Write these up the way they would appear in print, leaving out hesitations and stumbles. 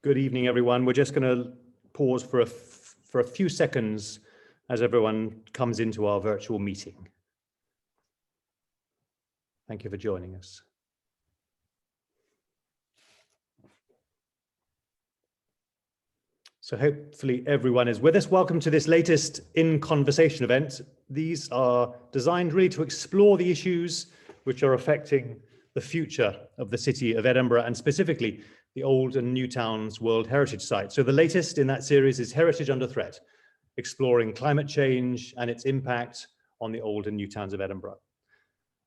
Good evening, everyone. We're just going to pause for a few seconds as everyone comes into our virtual meeting. Thank you for joining us. So hopefully everyone is with us. Welcome to this latest In Conversation event. These are designed really to explore the issues which are affecting the future of the city of Edinburgh, and specifically the Old and New Towns World Heritage Site. So the latest in that series is Heritage Under Threat, exploring climate change and its impact on the Old and New Towns of Edinburgh.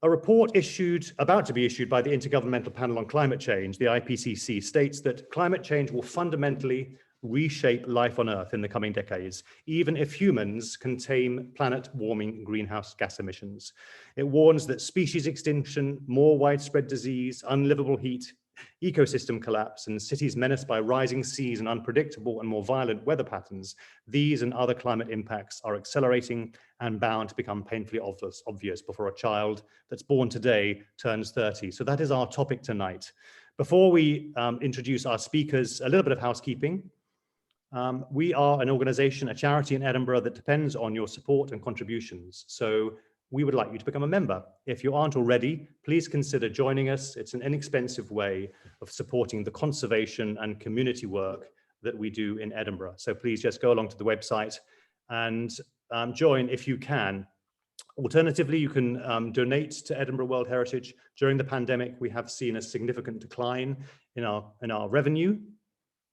A report about to be issued by the Intergovernmental Panel on Climate Change, the IPCC, states that climate change will fundamentally reshape life on Earth in the coming decades, even if humans can tame planet-warming greenhouse gas emissions. It warns that species extinction, more widespread disease, unlivable heat, ecosystem collapse, and cities menaced by rising seas and unpredictable and more violent weather patterns, these and other climate impacts are accelerating and bound to become painfully obvious before a child that's born today turns 30. So that is our topic tonight. Before we introduce our speakers, a little bit of housekeeping. We are an organization, a charity in Edinburgh that depends on your support and contributions. So we would like you to become a member. If you aren't already, please consider joining us. It's an inexpensive way of supporting the conservation and community work that we do in Edinburgh. So please just go along to the website and join if you can. Alternatively, you can donate to Edinburgh World Heritage. During the pandemic, we have seen a significant decline in our revenue.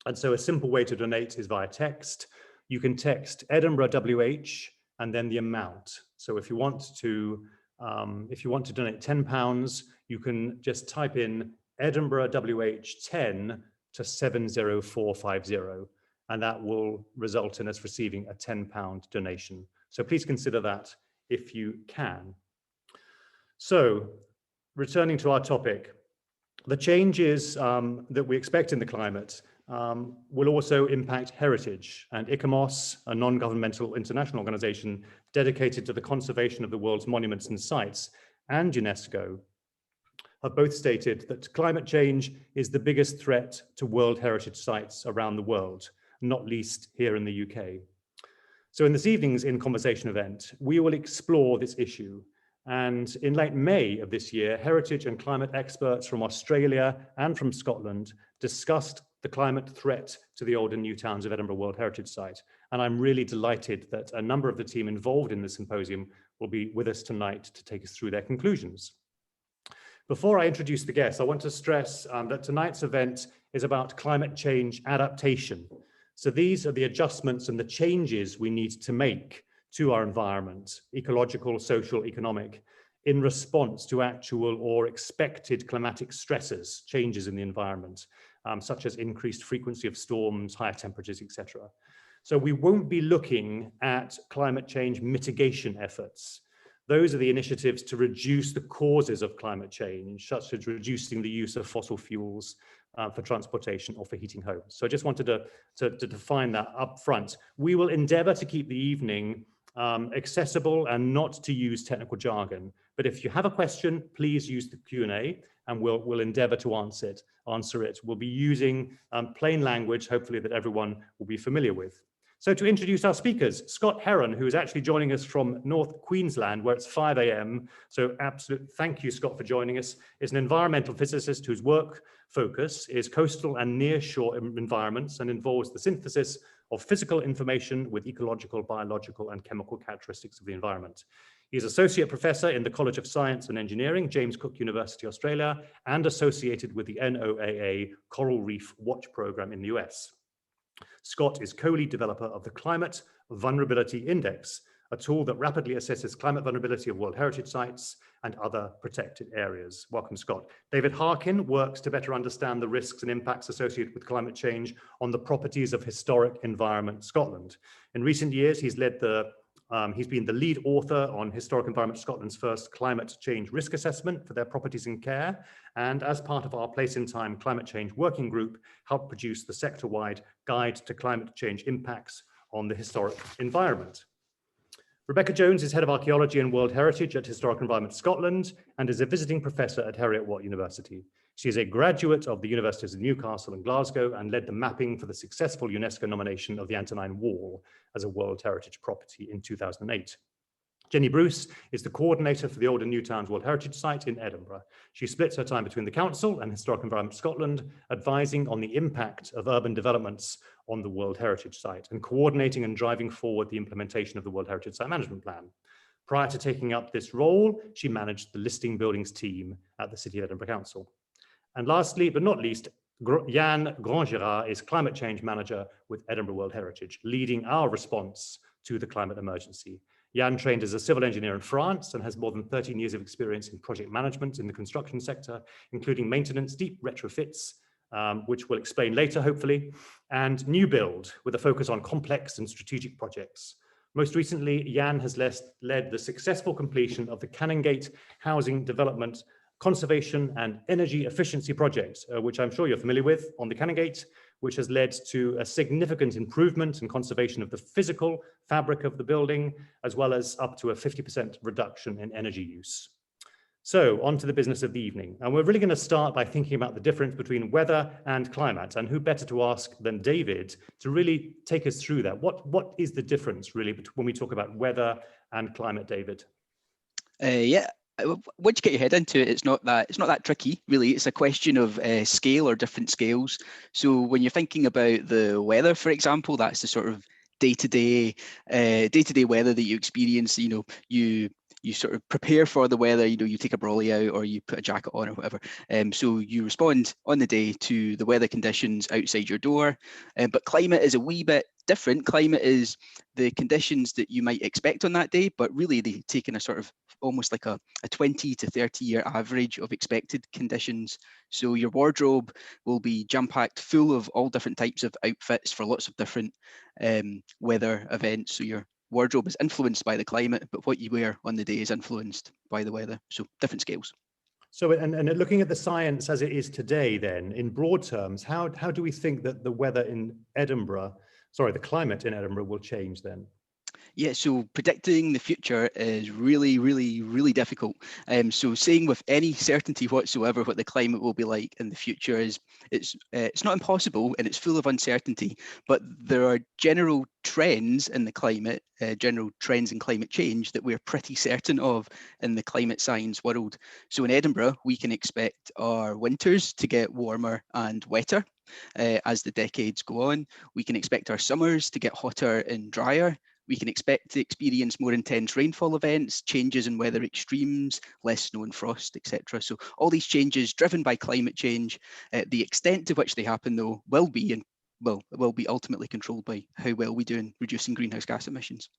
And so a simple way to donate is via text. You can text Edinburgh WH and then the amount. So if you want to donate £10, you can just type in Edinburgh WH 10 to 70450, and that will result in us receiving a £10 donation. So please consider that if you can. So returning to our topic, the changes that we expect in the climate will also impact heritage, and ICOMOS, a non-governmental international organization dedicated to the conservation of the world's monuments and sites, and UNESCO have both stated that climate change is the biggest threat to World Heritage sites around the world, not least here in the UK. So in this evening's In Conversation event, we will explore this issue. And in late May of this year, heritage and climate experts from Australia and from Scotland discussed the climate threat to the Old and New Towns of Edinburgh World Heritage Site. And I'm really delighted that a number of the team involved in the symposium will be with us tonight to take us through their conclusions. Before I introduce the guests, I want to stress that tonight's event is about climate change adaptation. So these are the adjustments and the changes we need to make to our environment, ecological, social, economic, in response to actual or expected climatic stresses, changes in the environment, such as increased frequency of storms, higher temperatures, etc. So we won't be looking at climate change mitigation efforts. Those are the initiatives to reduce the causes of climate change, such as reducing the use of fossil fuels for transportation or for heating homes. So I just wanted to define that up front. We will endeavor to keep the evening accessible and not to use technical jargon. But if you have a question, please use the Q&A and we'll endeavor to answer it. We'll be using plain language, hopefully that everyone will be familiar with. So to introduce our speakers, Scott Heron, who is actually joining us from North Queensland, where it's 5 a.m. So absolute thank you, Scott, for joining us, is an environmental physicist whose work focus is coastal and near-shore environments and involves the synthesis of physical information with ecological, biological, and chemical characteristics of the environment. He is Associate Professor in the College of Science and Engineering, James Cook University, Australia, and associated with the NOAA Coral Reef Watch Program in the US. Scott is co-lead developer of the Climate Vulnerability Index, a tool that rapidly assesses climate vulnerability of World Heritage sites and other protected areas. Welcome, Scott. David Harkin works to better understand the risks and impacts associated with climate change on the properties of historic environment Scotland. In recent years, he's been the lead author on Historic Environment Scotland's first climate change risk assessment for their properties and care, and as part of our Place in Time Climate Change Working Group, helped produce the sector-wide Guide to Climate Change Impacts on the Historic Environment. Rebecca Jones is Head of Archaeology and World Heritage at Historic Environment Scotland and is a visiting professor at Heriot-Watt University. She is a graduate of the Universities of Newcastle and Glasgow and led the mapping for the successful UNESCO nomination of the Antonine Wall as a World Heritage Property in 2008. Jenny Bruce is the coordinator for the Old and New Towns World Heritage Site in Edinburgh. She splits her time between the Council and Historic Environment Scotland, advising on the impact of urban developments on the World Heritage Site and coordinating and driving forward the implementation of the World Heritage Site Management Plan. Prior to taking up this role, she managed the listing buildings team at the City of Edinburgh Council. And lastly, but not least, Yann Grandgirard is Climate Change Manager with Edinburgh World Heritage, leading our response to the climate emergency. Yann trained as a civil engineer in France and has more than 13 years of experience in project management in the construction sector, including maintenance, deep retrofits, which we'll explain later, hopefully, and new build with a focus on complex and strategic projects. Most recently, Yann has led the successful completion of the Canongate Housing Development Conservation and Energy Efficiency Project, which I'm sure you're familiar with on the Canongate, which has led to a significant improvement and conservation of the physical fabric of the building, as well as up to a 50% reduction in energy use. So on to the business of the evening. And we're really going to start by thinking about the difference between weather and climate, and who better to ask than David to really take us through that. What is the difference really when we talk about weather and climate, David? Yeah. Once you get your head into it, it's not that tricky, really. It's a question of scale or different scales. So when you're thinking about the weather, for example, that's the sort of day-to-day weather that you experience. You know, you sort of prepare for the weather. You know, you take a brolly out or you put a jacket on or whatever. So you respond on the day to the weather conditions outside your door. But climate is a wee bit different. Climate is the conditions that you might expect on that day, but really they take in a sort of almost like a 20 to 30 year average of expected conditions. So your wardrobe will be jam-packed full of all different types of outfits for lots of different weather events. So your wardrobe is influenced by the climate, but what you wear on the day is influenced by the weather. So different scales. So, and looking at the science as it is today, then, in broad terms, how do we think that the weather in Edinburgh, the climate in Edinburgh will change then? Yeah, so predicting the future is really, really, really difficult. So saying with any certainty whatsoever what the climate will be like in the future it's not impossible, and it's full of uncertainty. But there are general trends in the climate, general trends in climate change that we're pretty certain of in the climate science world. So in Edinburgh, we can expect our winters to get warmer and wetter as the decades go on. We can expect our summers to get hotter and drier. We can expect to experience more intense rainfall events, changes in weather extremes, less snow and frost, etc. So all these changes driven by climate change, the extent to which they happen though will be ultimately controlled by how well we do in reducing greenhouse gas emissions.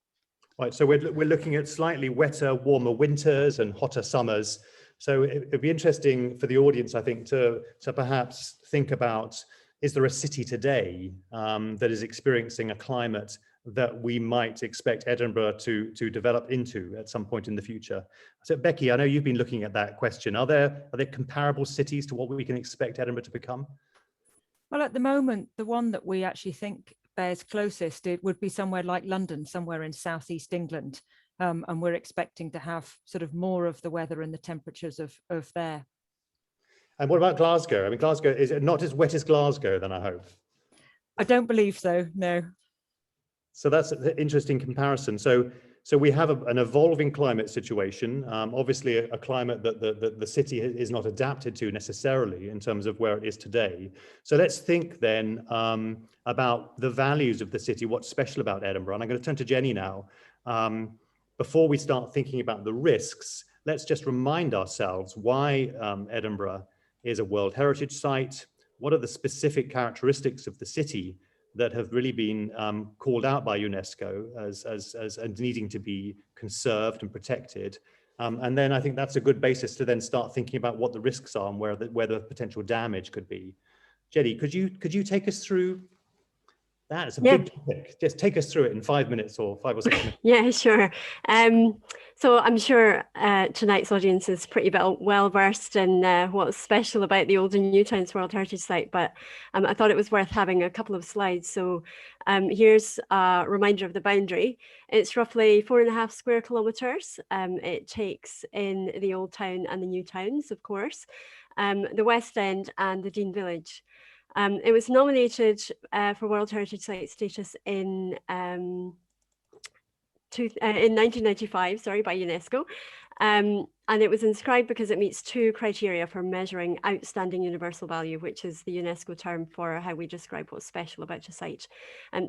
Right, so we're looking at slightly wetter, warmer winters and hotter summers. So it'd be interesting for the audience, I think, to perhaps think about, is there a city today that is experiencing a climate that we might expect Edinburgh to develop into at some point in the future? So Becky, I know you've been looking at that question. Are there comparable cities to what we can expect Edinburgh to become? Well, at the moment, the one that we actually think bears closest, it would be somewhere like London, somewhere in southeast England. And we're expecting to have sort of more of the weather and the temperatures of there. And what about Glasgow? I mean, Glasgow, is it not as wet as Glasgow then, I hope? I don't believe so, no. So that's an interesting comparison. So we have an evolving climate situation, obviously a climate that the city is not adapted to necessarily in terms of where it is today. So let's think then about the values of the city, what's special about Edinburgh. And I'm going to turn to Jenny now. Before we start thinking about the risks, let's just remind ourselves why Edinburgh is a World Heritage Site. What are the specific characteristics of the city that have really been called out by UNESCO as needing to be conserved and protected. And then I think that's a good basis to then start thinking about what the risks are and where the potential damage could be. Jenny, could you take us through that? It's a big topic. Just take us through it in 5 minutes or 5 or 6 minutes. Yeah, sure. So I'm sure tonight's audience is pretty well versed in what's special about the Old and New Towns World Heritage Site, but I thought it was worth having a couple of slides. So here's a reminder of the boundary. It's roughly 4.5 square kilometres. It takes in the Old Town and the New Towns, of course, the West End and the Dean Village. It was nominated for World Heritage Site status in 1995, by UNESCO. And it was inscribed because it meets 2 criteria for measuring outstanding universal value, which is the UNESCO term for how we describe what's special about a site.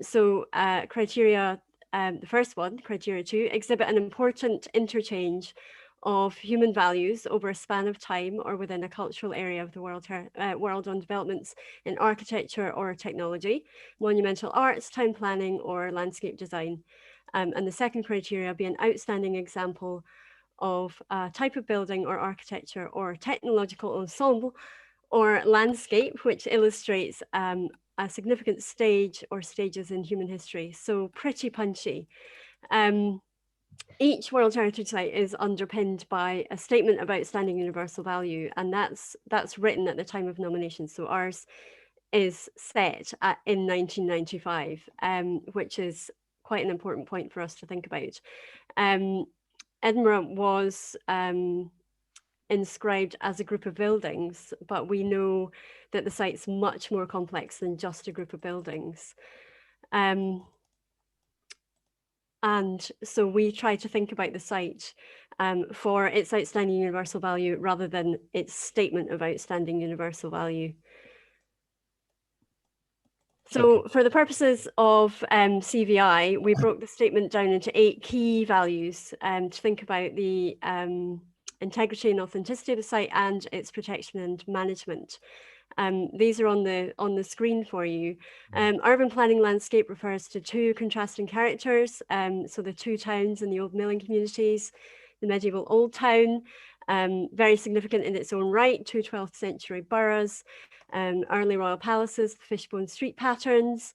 So criteria, the first one, criteria 2, exhibit an important interchange of human values over a span of time or within a cultural area of the world on developments in architecture or technology, monumental arts, town planning or landscape design. And the second criteria be an outstanding example of a type of building or architecture or technological ensemble or landscape, which illustrates a significant stage or stages in human history. So pretty punchy. Each World Heritage Site is underpinned by a statement of outstanding universal value, and that's written at the time of nomination. So ours is set in 1995, which is quite an important point for us to think about. Edinburgh was inscribed as a group of buildings, but we know that the site's much more complex than just a group of buildings. And so we try to think about the site for its outstanding universal value rather than its statement of outstanding universal value. So for the purposes of CVI, we broke the statement down into 8 key values to think about the integrity and authenticity of the site and its protection and management. These are on the screen for you. Urban planning landscape refers to 2 contrasting characters. So the 2 towns in the old milling communities, the medieval Old Town, very significant in its own right, 2 12th century boroughs, early royal palaces, fishbone street patterns,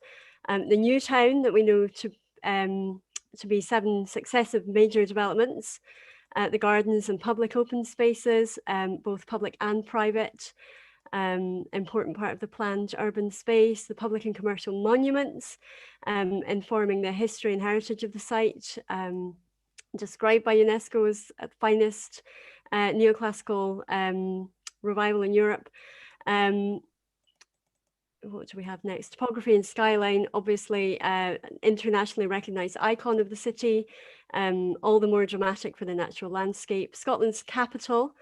the New Town that we know to be 7 successive major developments, the gardens and public open spaces, both public and private, important part of the planned urban space, the public and commercial monuments, informing the history and heritage of the site, described by UNESCO as the finest neoclassical revival in Europe. What do we have next? Topography and Skyline, obviously internationally recognised icon of the city, all the more dramatic for the natural landscape. Scotland's capital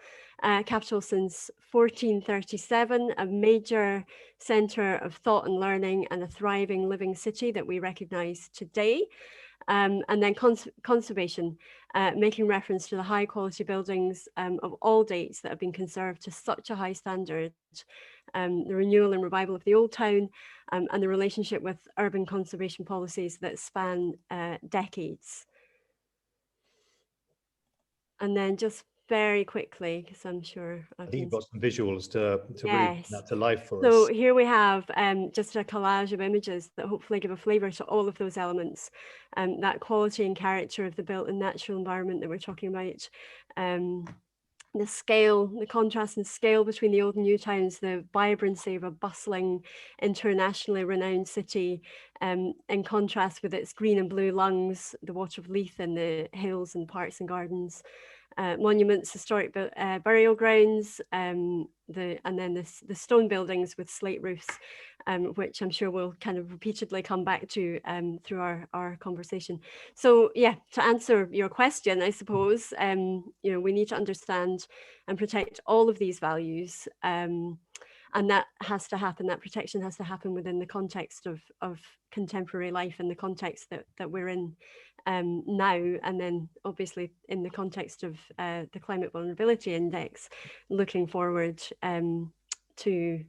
since 1437, a major centre of thought and learning and a thriving living city that we recognise today. And then conservation, making reference to the high quality buildings of all dates that have been conserved to such a high standard, the renewal and revival of the Old Town, and the relationship with urban conservation policies that span decades. And then just very quickly, because I'm sure I think you've got some visuals to really bring that to life for us. So here we have just a collage of images that hopefully give a flavour to all of those elements, that quality and character of the built and natural environment that we're talking about, the scale, the contrast and scale between the old and new towns, the vibrancy of a bustling, internationally renowned city, in contrast with its green and blue lungs, the water of Leith and the hills and parks and gardens, monuments, historic burial grounds, and then the stone buildings with slate roofs, which I'm sure we'll kind of repeatedly come back to through our conversation. So yeah, to answer your question, I suppose, we need to understand and protect all of these values, and that has to happen, that protection has to happen within the context of contemporary life and the context that we're in now, and then obviously in the context of the Climate Vulnerability Index, looking forward to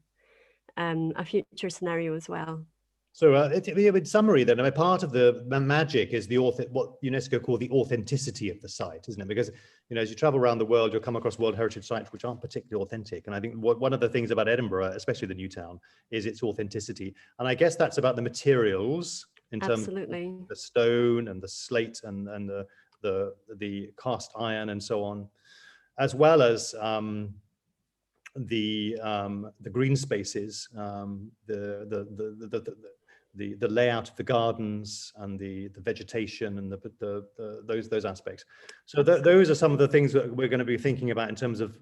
a future scenario as well. So in summary then, part of the magic is what UNESCO call the authenticity of the site, isn't it? Because, as you travel around the world, you'll come across World Heritage sites which aren't particularly authentic. And I think one of the things about Edinburgh, especially the new town, is its authenticity. And I guess that's about the materials in terms of the stone and the slate and the the cast iron and so on, as well as the green spaces, the layout of the gardens and the vegetation and those aspects. So those are some of the things that we're going to be thinking about in terms of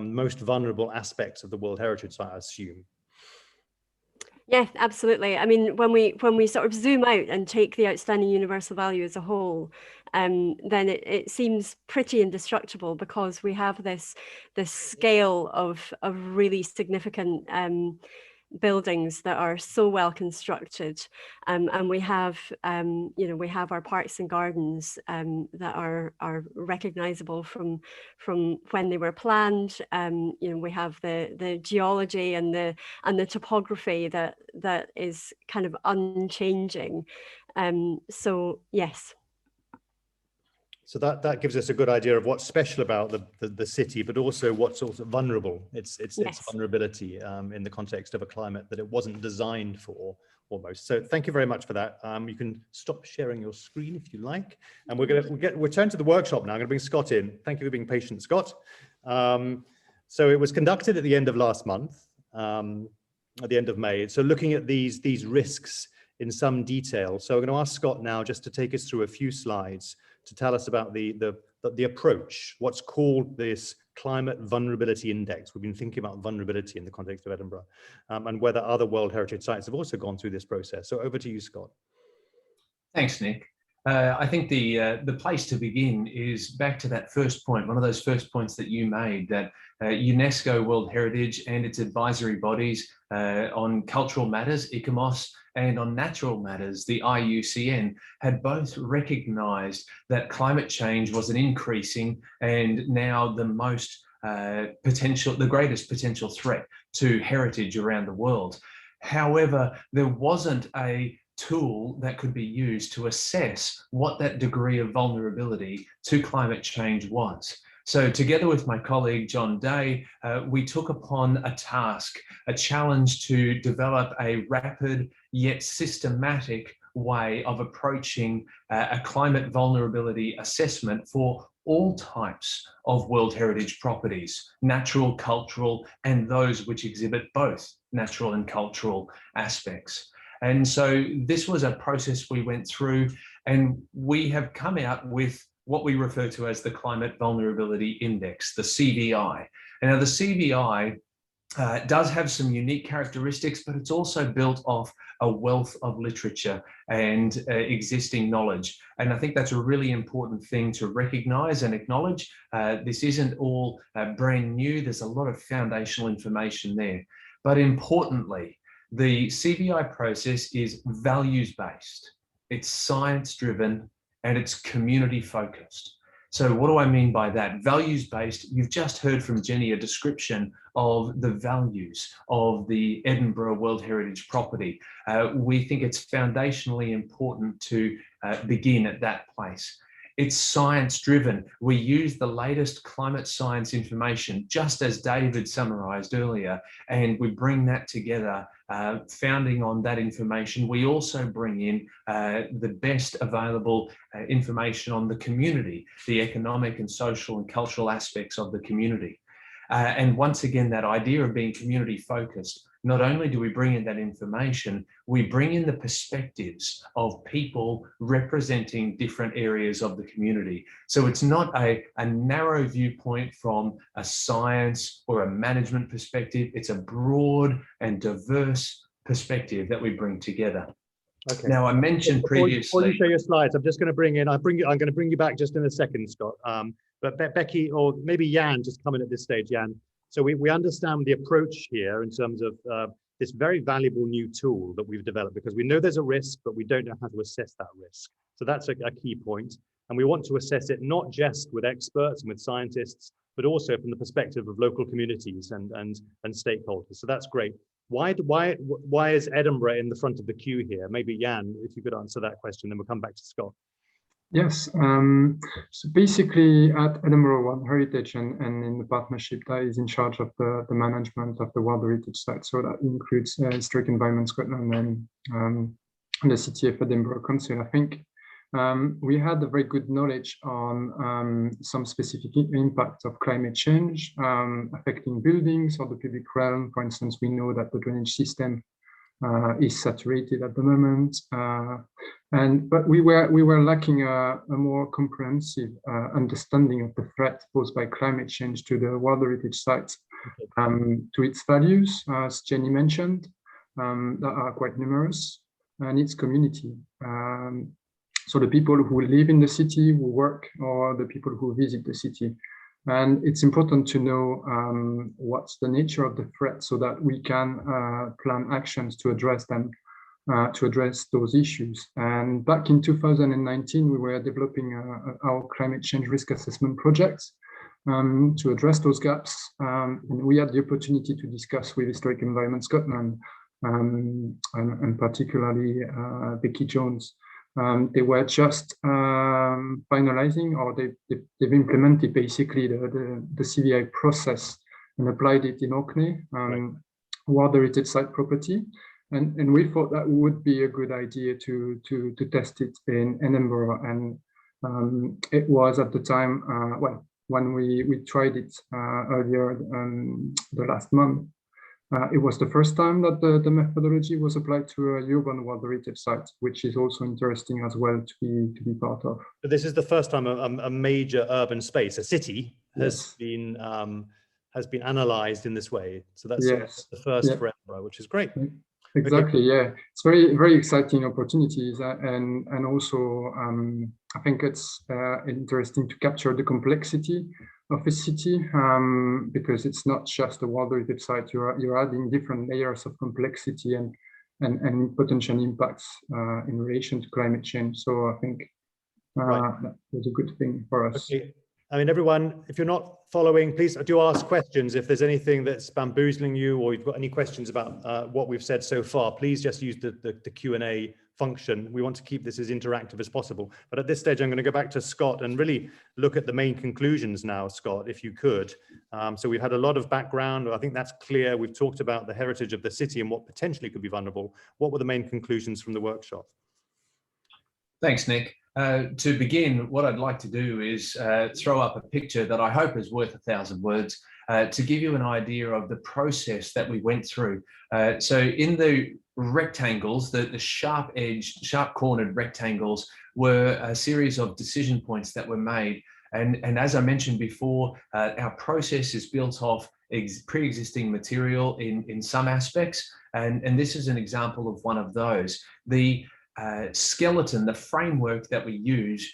most vulnerable aspects of the World Heritage Site, I assume. Yeah, absolutely. I mean, when we sort of zoom out and take the outstanding universal value as a whole, then it seems pretty indestructible, because we have this scale of really significant buildings that are so well constructed, and we have we have our parks and gardens that are recognizable from when they were planned. We have the geology and the topography that is kind of unchanging. So yes. So that gives us a good idea of what's special about the city, but also what's also vulnerable. It's vulnerability in the context of a climate that it wasn't designed for, almost. So thank you very much for that. You can stop sharing your screen if you like, and we'll turn to the workshop now. I'm going to bring Scott in. Thank you for being patient, Scott. So it was conducted at the end of last month, at the end of May. So looking at these risks in some detail. So I'm going to ask Scott now just to take us through a few slides to tell us about the approach, what's called this Climate Vulnerability Index. We've been thinking about vulnerability in the context of Edinburgh, and whether other World Heritage Sites have also gone through this process. So over to you, Scott. Thanks, Nick. I think the place to begin is back to that first point, one of those first points that you made, that UNESCO World Heritage and its advisory bodies on cultural matters, ICOMOS, and on natural matters, the IUCN, had both recognised that climate change was an increasing and now the most the greatest potential threat to heritage around the world. However, there wasn't a tool that could be used to assess what that degree of vulnerability to climate change was. So together with my colleague, John Day, we took upon a task, a challenge to develop a rapid yet systematic way of approaching a climate vulnerability assessment for all types of World Heritage properties, natural, cultural, and those which exhibit both natural and cultural aspects. And so this was a process we went through, and we have come out with what we refer to as the Climate Vulnerability Index, the CVI. And now the CVI does have some unique characteristics, but it's also built off a wealth of literature and existing knowledge. And I think that's a really important thing to recognize and acknowledge. This isn't all brand new. There's a lot of foundational information there. But importantly, the CVI process is values-based, it's science-driven, and it's community-focused. So what do I mean by that? Values-based, you've just heard from Jenny a description of the values of the Edinburgh World Heritage property. We think it's foundationally important to begin at that place. It's science-driven. We use the latest climate science information, just as David summarised earlier, and we bring that together, founding on that information. We also bring in the best available information on the community, the economic and social and cultural aspects of the community. And once again, that idea of being community-focused, not only do we bring in that information, we bring in the perspectives of people representing different areas of the community. So it's not a narrow viewpoint from a science or a management perspective. It's a broad and diverse perspective that we bring together. Okay. Now, I mentioned previously. Before you show your slides, I'm just going to bring in, I'm going to bring you back just in a second, Scott. But Becky, or maybe Yann, just come in at this stage, Yann. So we understand the approach here in terms of this very valuable new tool that we've developed, because we know there's a risk, but we don't know how to assess that risk. So that's a key point. And we want to assess it not just with experts and with scientists, but also from the perspective of local communities and stakeholders. So that's great. Why is Edinburgh in the front of the queue here? Maybe Yann, if you could answer that question, then we'll come back to Scott. Yes, so basically at Edinburgh World Heritage and in the partnership that is in charge of the management of the World Heritage Site, so that includes Historic Environment Scotland and the City of Edinburgh Council. I think we had a very good knowledge on some specific impact of climate change affecting buildings or the public realm. For instance, we know that the drainage system is saturated at the moment, but we were lacking a more comprehensive understanding of the threat posed by climate change to the World Heritage Site, to its values, as Jenny mentioned, that are quite numerous, and its community. So the people who live in the city, who work, or the people who visit the city. And it's important to know what's the nature of the threat so that we can plan actions to address them, to address those issues. And back in 2019, we were developing our climate change risk assessment projects to address those gaps. And we had the opportunity to discuss with Historic Environment Scotland, and particularly Becky Jones. They were just finalizing, or they've implemented basically the CVI process and applied it in Orkney, World Heritage Site property. And we thought that would be a good idea to test it in Edinburgh. And it was at the time, well, when we tried it earlier the last month, it was the first time that the methodology was applied to a urban World Heritage Site, which is also interesting as well to be part of. But this is the first time a major urban space, a city, has been analysed in this way. So that's the first for Edinburgh, which is great. Exactly. Okay. Yeah, it's very exciting opportunities, and also I think it's interesting to capture the complexity of a city, because it's not just a World Heritage Site. You're adding different layers of complexity and potential impacts in relation to climate change. So I think that was a good thing for us. Okay. I mean, everyone, if you're not following, please do ask questions. If there's anything that's bamboozling you, or you've got any questions about what we've said so far, please just use the Q&A function. We want to keep this as interactive as possible. But at this stage, I'm going to go back to Scott and really look at the main conclusions now, Scott, if you could. So we've had a lot of background. I think that's clear. We've talked about the heritage of the city and what potentially could be vulnerable. What were the main conclusions from the workshop? Thanks, Nick. To begin, what I'd like to do is throw up a picture that I hope is worth 1,000 words to give you an idea of the process that we went through. So in the rectangles, the sharp-edged, sharp-cornered rectangles were a series of decision points that were made. And as I mentioned before, our process is built off pre-existing material in some aspects. And this is an example of one of those. The skeleton, the framework that we use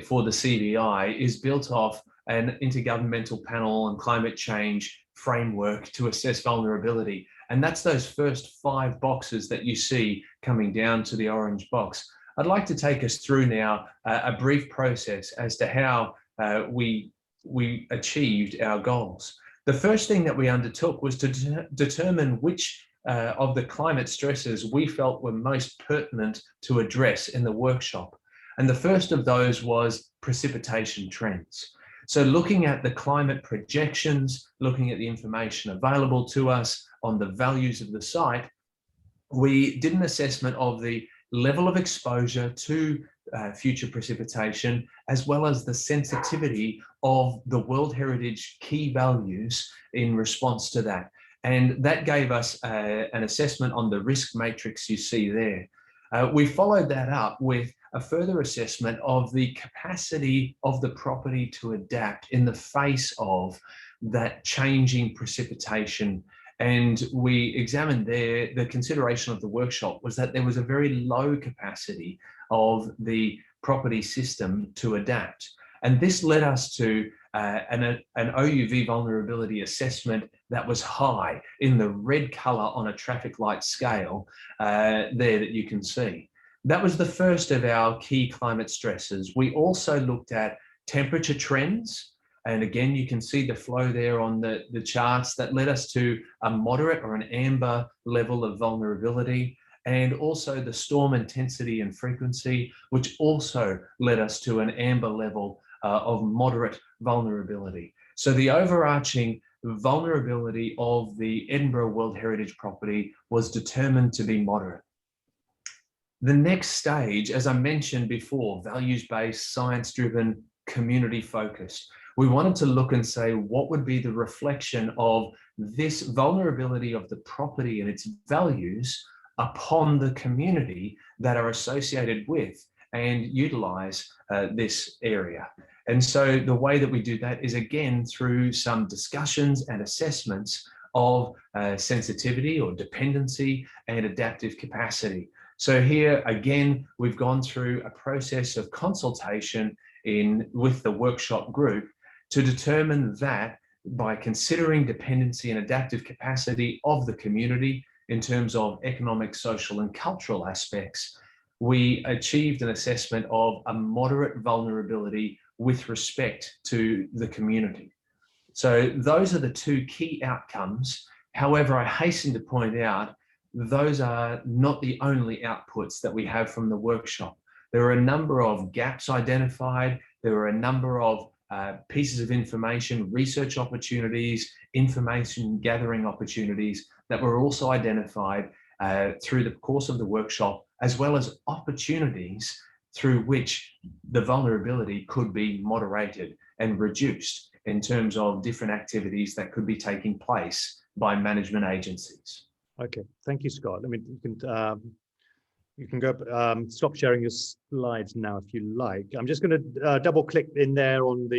for the CVI is built off an intergovernmental panel on climate change framework to assess vulnerability. And that's those first 5 boxes that you see coming down to the orange box. I'd like to take us through now a brief process as to how we achieved our goals. The first thing that we undertook was to determine which of the climate stresses we felt were most pertinent to address in the workshop. And the first of those was precipitation trends. So looking at the climate projections, looking at the information available to us on the values of the site, we did an assessment of the level of exposure to future precipitation, as well as the sensitivity of the World Heritage key values in response to that. And that gave us an assessment on the risk matrix you see there. We followed that up with a further assessment of the capacity of the property to adapt in the face of that changing precipitation. And we examined there, the consideration of the workshop was that there was a very low capacity of the property system to adapt. And this led us to an OUV vulnerability assessment that was high in the red color on a traffic light scale there that you can see. That was the first of our key climate stresses. We also looked at temperature trends. And again, you can see the flow there on the charts that led us to a moderate or an amber level of vulnerability, and also the storm intensity and frequency, which also led us to an amber level of moderate vulnerability. So the overarching vulnerability of the Edinburgh World Heritage property was determined to be moderate. The next stage, as I mentioned before, values-based, science-driven, community-focused. We wanted to look and say, what would be the reflection of this vulnerability of the property and its values upon the community that are associated with and utilize this area. And so the way that we do that is, again, through some discussions and assessments of sensitivity or dependency and adaptive capacity. So here, again, we've gone through a process of consultation with the workshop group to determine that by considering dependency and adaptive capacity of the community in terms of economic, social, and cultural aspects, we achieved an assessment of a moderate vulnerability with respect to the community. So those are the two key outcomes. However, I hasten to point out, those are not the only outputs that we have from the workshop. There are a number of gaps identified. There are a number of pieces of information, research opportunities, information gathering opportunities that were also identified through the course of the workshop, as well as opportunities through which the vulnerability could be moderated and reduced in terms of different activities that could be taking place by management agencies. Okay, thank you, Scott. I mean, you can go stop sharing your slides now if you like. I'm just going to double click in there on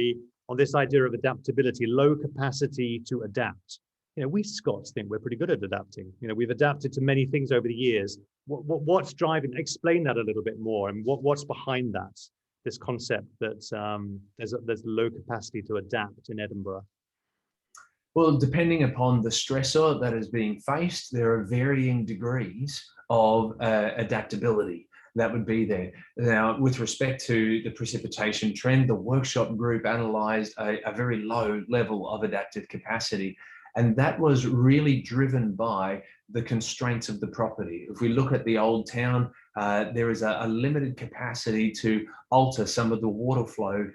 this idea of adaptability, low capacity to adapt. You know, we Scots think we're pretty good at adapting. You know, we've adapted to many things over the years. What's driving? Explain that a little bit more, and what's behind that? This concept that there's low capacity to adapt in Edinburgh. Well, depending upon the stressor that is being faced, there are varying degrees of adaptability that would be there. Now, with respect to the precipitation trend, the workshop group analysed a very low level of adaptive capacity. And that was really driven by the constraints of the property. If we look at the old town, there is a limited capacity to alter some of the water flow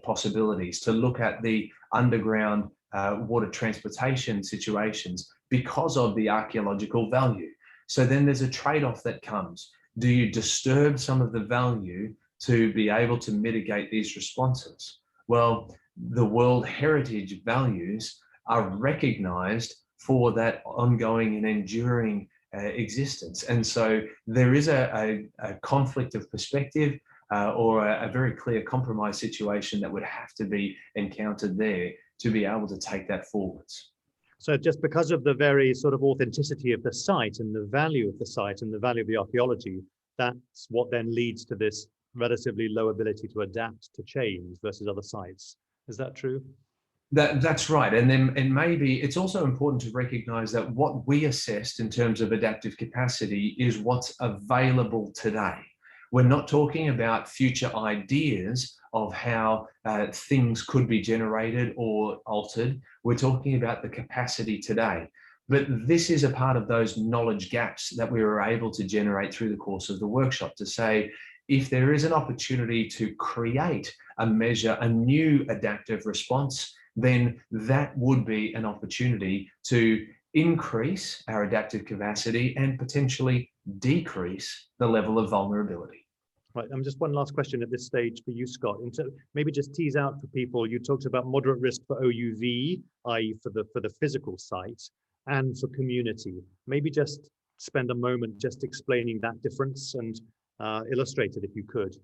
possibilities, to look at the underground water transportation situations because of the archaeological value. So then there's a trade-off that comes. Do you disturb some of the value to be able to mitigate these responses? Well, the World Heritage values are recognized for that ongoing and enduring existence. And so there is a conflict of perspective or a very clear compromise situation that would have to be encountered there to be able to take that forwards. So just because of the very sort of authenticity of the site and the value of the site and the value of the archaeology, that's what then leads to this relatively low ability to adapt to change versus other sites. Is that true? That's right. And then, and maybe it's also important to recognize that what we assessed in terms of adaptive capacity is what's available today. We're not talking about future ideas of how things could be generated or altered. We're talking about the capacity today. But this is a part of those knowledge gaps that we were able to generate through the course of the workshop to say, if there is an opportunity to create a measure, a new adaptive response, then that would be an opportunity to increase our adaptive capacity and potentially decrease the level of vulnerability. Right, just one last question at this stage for you, Scott. And so maybe just tease out for people, you talked about moderate risk for OUV, i.e. for the physical site, and for community. Maybe just spend a moment just explaining that difference and illustrate it if you could.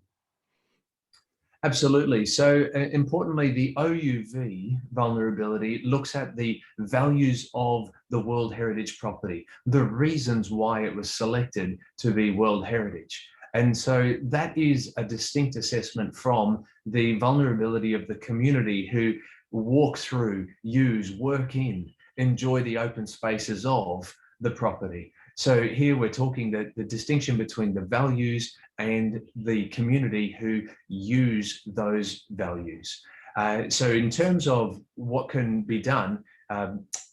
Absolutely. So importantly, the OUV vulnerability looks at the values of the World Heritage property, the reasons why it was selected to be World Heritage. And so that is a distinct assessment from the vulnerability of the community who walk through, use, work in, enjoy the open spaces of the property. So here we're talking that the distinction between the values and the community who use those values. So in terms of what can be done,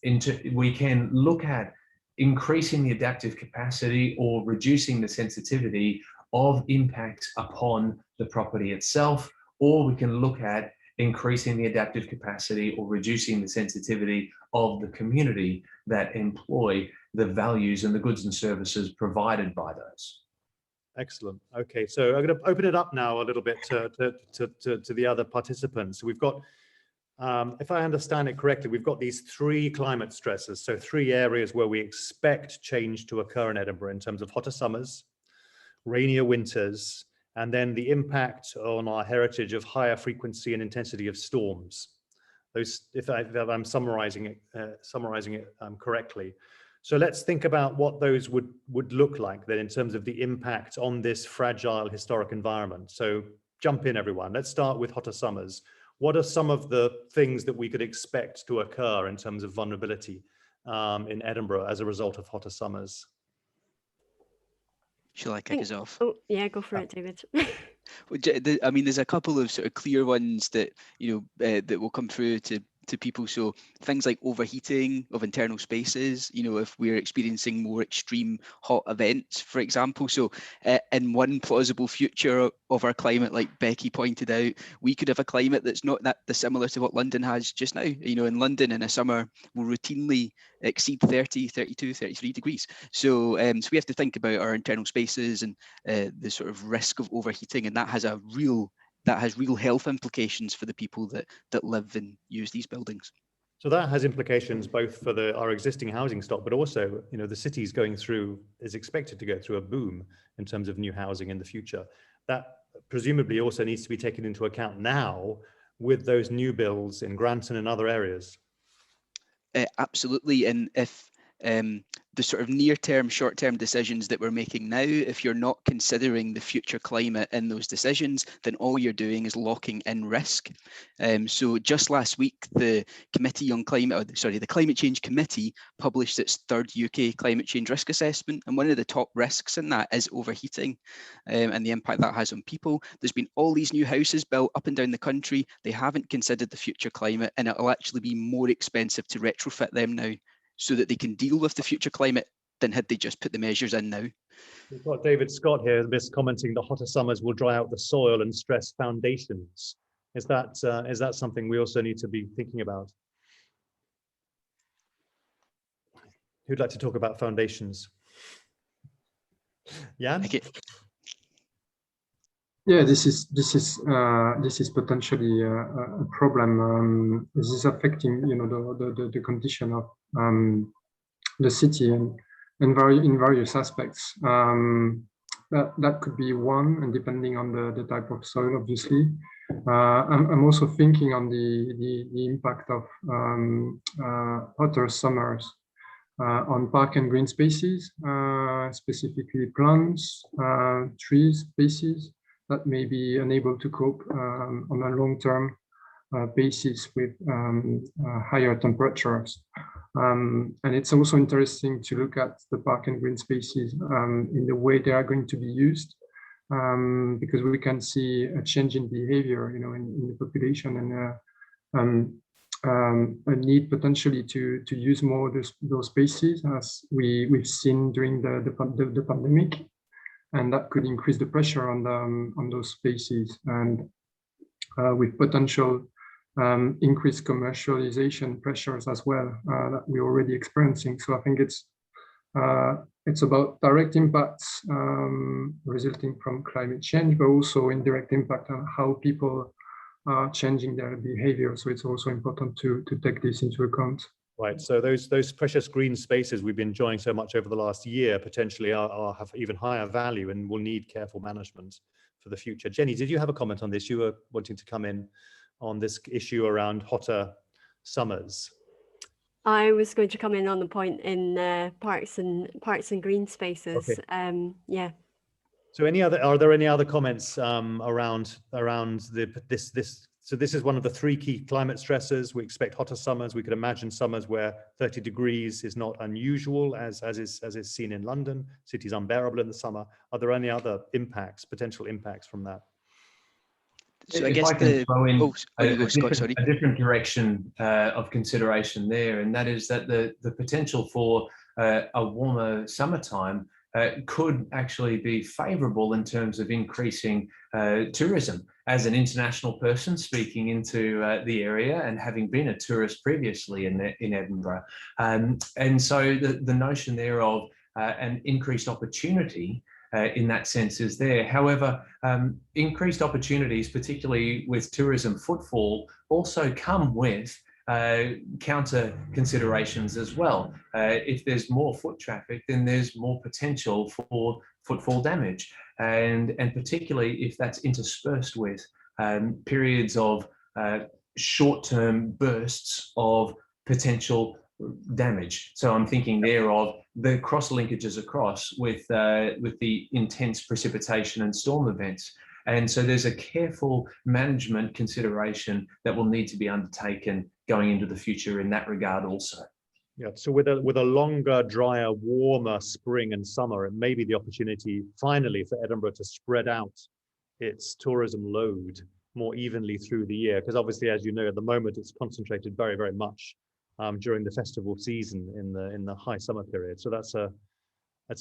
we can look at increasing the adaptive capacity or reducing the sensitivity of impacts upon the property itself, or we can look at increasing the adaptive capacity or reducing the sensitivity of the community that employ the values and the goods and services provided by those. Excellent. Okay, so I'm going to open it up now a little bit to the other participants. We've got, if I understand it correctly, we've got these 3 climate stresses. So 3 areas where we expect change to occur in Edinburgh in terms of hotter summers, rainier winters, and then the impact on our heritage of higher frequency and intensity of storms. Those, if I'm summarizing it correctly. So let's think about what those would look like then in terms of the impact on this fragile historic environment. So jump in, everyone. Let's start with hotter summers. What are some of the things that we could expect to occur in terms of vulnerability in Edinburgh as a result of hotter summers? Shall I kick us off? Oh, yeah, go for it, David. I mean, there's a couple of sort of clear ones that, that will come through to people. So things like overheating of internal spaces, if we're experiencing more extreme hot events, for example. So in one plausible future of our climate, like Becky pointed out, we could have a climate that's not that dissimilar to what London has just now. In London in a summer will routinely exceed 30, 32, 33 degrees. So, so we have to think about our internal spaces and the sort of risk of overheating, and that has real health implications for the people that live and use these buildings. So that has implications both for our existing housing stock, but also, the city's is expected to go through a boom in terms of new housing in the future. That presumably also needs to be taken into account now with those new builds in Granton and other areas. Absolutely, and if the sort of near-term, short-term decisions that we're making now, if you're not considering the future climate in those decisions, then all you're doing is locking in risk. So just last week, the the Climate Change Committee published its 3rd UK climate change risk assessment, and one of the top risks in that is overheating and the impact that has on people. There's been all these new houses built up and down the country. They haven't considered the future climate, and it'll actually be more expensive to retrofit them now, so that they can deal with the future climate than had they just put the measures in now. We've got David Scott here, just commenting the hotter summers will dry out the soil and stress foundations. Is that something we also need to be thinking about? Who'd like to talk about foundations? Yann? Okay. Yeah, this is potentially a problem. This is affecting, the condition of the city and in various aspects. That could be one, and depending on the type of soil, obviously. I'm also thinking on the impact of hotter summers on park and green spaces, specifically plants, trees, species that may be unable to cope on a long-term basis with higher temperatures. And it's also interesting to look at the park and green spaces in the way they are going to be used, because we can see a change in behavior, in the population, and a need potentially to use more those spaces, as we've seen during the pandemic. And that could increase the pressure on those spaces, and with potential increased commercialization pressures as well that we're already experiencing. So I think it's about direct impacts resulting from climate change, but also indirect impact on how people are changing their behavior. So it's also important to take this into account. Right, so those precious green spaces we've been enjoying so much over the last year potentially have even higher value and will need careful management for the future. Jenny, did you have a comment on this? You were wanting to come in on this issue around hotter summers. I was going to come in on the point in parks and green spaces. Okay. Yeah. So are there any other comments around this? So this is one of the 3 key climate stresses. We expect hotter summers. We could imagine summers where 30 degrees is not unusual, as is seen in London. City's unbearable in the summer. Are there any other potential impacts from that? So I guess a different direction of consideration there, and that is that the potential for a warmer summertime could actually be favourable in terms of increasing tourism. As an international person speaking into the area and having been a tourist previously in Edinburgh, and so the notion there of an increased opportunity in that sense is there. However, increased opportunities, particularly with tourism footfall, also come with counter considerations as well. If there's more foot traffic, then there's more potential for footfall damage, and particularly if that's interspersed with periods of short-term bursts of potential damage. So I'm thinking there of the cross linkages across with the intense precipitation and storm events. And so there's a careful management consideration that will need to be undertaken going into the future in that regard also. Yeah, so with a longer, drier, warmer spring and summer, it may be the opportunity finally for Edinburgh to spread out its tourism load more evenly through the year. Because obviously, as you know, at the moment, it's concentrated very, very much during the festival season in the high summer period. So that's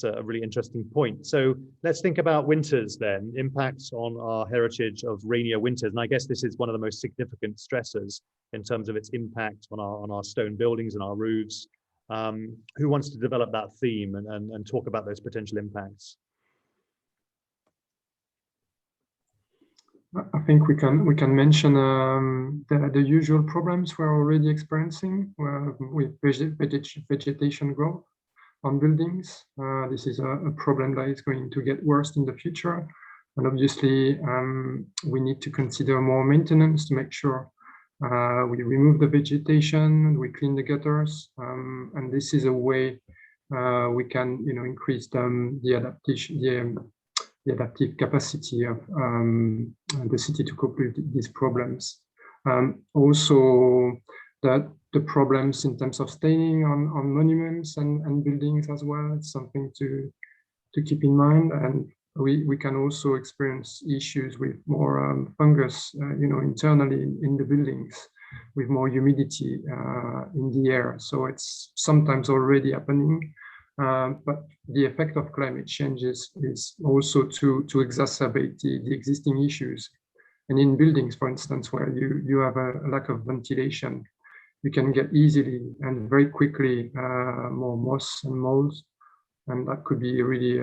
a really interesting point. So let's think about winters then, impacts on our heritage of rainier winters. And I guess this is one of the most significant stressors in terms of its impact on our stone buildings and our roofs. Who wants to develop that theme and talk about those potential impacts? I think we can mention the usual problems we're already experiencing with vegetation growth on buildings. This is a problem that is going to get worse in the future. And obviously, we need to consider more maintenance to make sure we remove the vegetation, we clean the gutters. And this is a way we can increase the adaptation, the adaptive capacity of the city to cope with these problems. Also, the problems in terms of staining on monuments and buildings as well. It's something to keep in mind. And we can also experience issues with more fungus, internally in the buildings, with more humidity in the air. So it's sometimes already happening. But the effect of climate change is also to exacerbate the existing issues. And in buildings, for instance, where you have a lack of ventilation, you can get easily and very quickly more moss and mold, and that could be really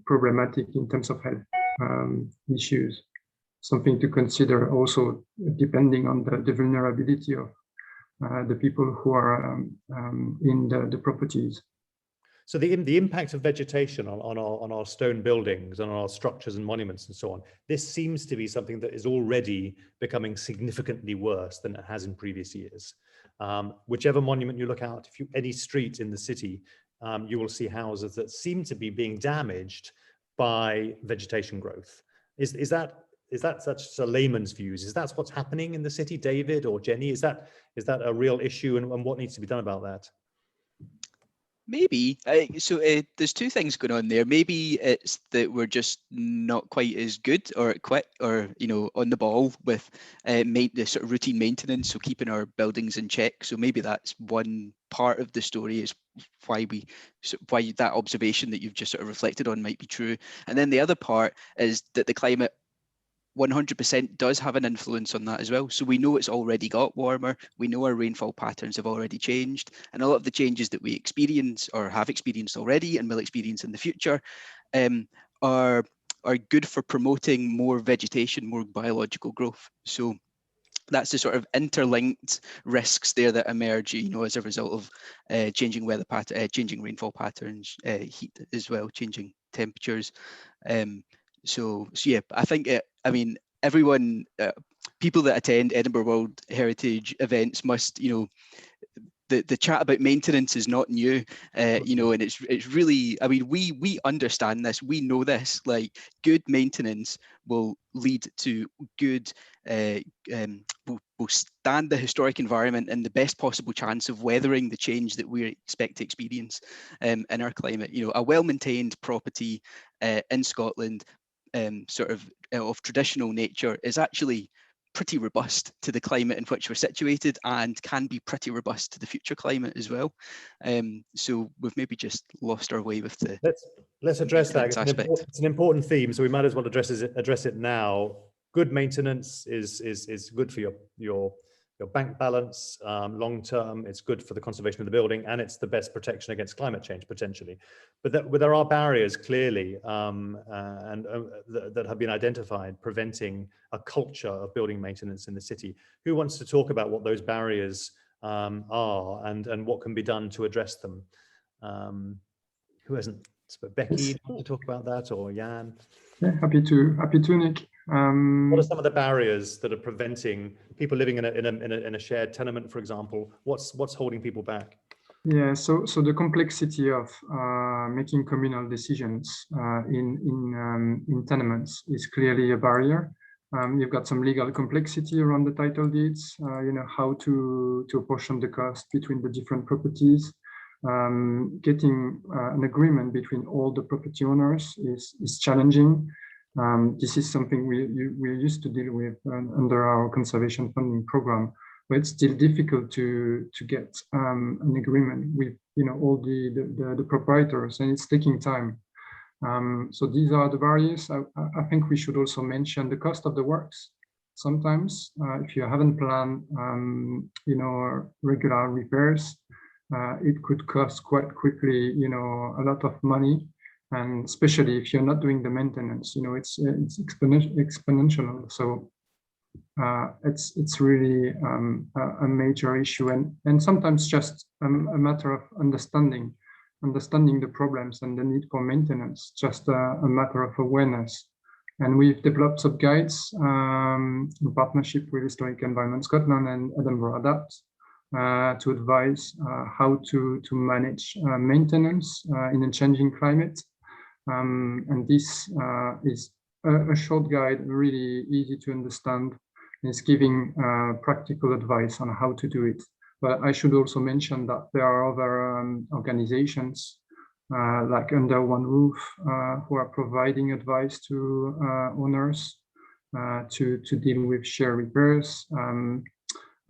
problematic in terms of health issues. Something to consider also, depending on the vulnerability of the people who are in the properties. So the impact of vegetation on our stone buildings and on our structures and monuments and so on, this seems to be something that is already becoming significantly worse than it has in previous years. Whichever monument you look at, any street in the city, you will see houses that seem to be being damaged by vegetation growth. Is that such a layman's views? Is that what's happening in the city, David or Jenny? Is that a real issue, and what needs to be done about that? Maybe. There's two things going on there. Maybe it's that we're just not quite as good or quick or on the ball with the sort of routine maintenance, so keeping our buildings in check. So maybe that's one part of the story, is why that observation that you've just sort of reflected on might be true. And then the other part is that the climate 100% does have an influence on that as well. So we know it's already got warmer. We know our rainfall patterns have already changed. And a lot of the changes that we experience or have experienced already and will experience in the future are good for promoting more vegetation, more biological growth. So that's the sort of interlinked risks there that emerge, as a result of changing weather pattern, changing rainfall patterns, heat as well, changing temperatures. So yeah, I think everyone, people that attend Edinburgh World Heritage events must, the chat about maintenance is not new, and it's really, we understand this, we know this, like good maintenance will lead to good, will stand the historic environment and the best possible chance of weathering the change that we expect to experience in our climate. A well-maintained property in Scotland, of traditional nature, is actually pretty robust to the climate in which we're situated, and can be pretty robust to the future climate as well. So we've maybe just lost our way with the let's address that. It's an important theme, so we might as well address it now. Good maintenance is good for your your bank balance, long term, it's good for the conservation of the building, and it's the best protection against climate change potentially. But there are barriers clearly that have been identified preventing a culture of building maintenance in the city. Who wants to talk about what those barriers are and what can be done to address them? Who hasn't? Becky, do you want to talk about that, or Yann? Yeah, happy to, Nick. What are some of the barriers that are preventing people living in a shared tenement, for example? What's holding people back? Yeah, so the complexity of making communal decisions in tenements is clearly a barrier. You've got some legal complexity around the title deeds. How to apportion the cost between the different properties. Getting an agreement between all the property owners is challenging. This is something we used to deal with under our conservation funding program, but it's still difficult to get an agreement with all the proprietors, and it's taking time. So these are the barriers. I think we should also mention the cost of the works. Sometimes, if you haven't planned, regular repairs, it could cost quite quickly, a lot of money, and especially if you're not doing the maintenance, it's exponential. So it's really a major issue, and sometimes just a matter of understanding the problems and the need for maintenance, just a matter of awareness. And we've developed some guides in partnership with Historic Environment Scotland and Edinburgh Adapt, to advise how to manage maintenance in a changing climate. And this is a short guide, really easy to understand. It's giving practical advice on how to do it. But I should also mention that there are other organizations like Under One Roof who are providing advice to owners to deal with shared repairs.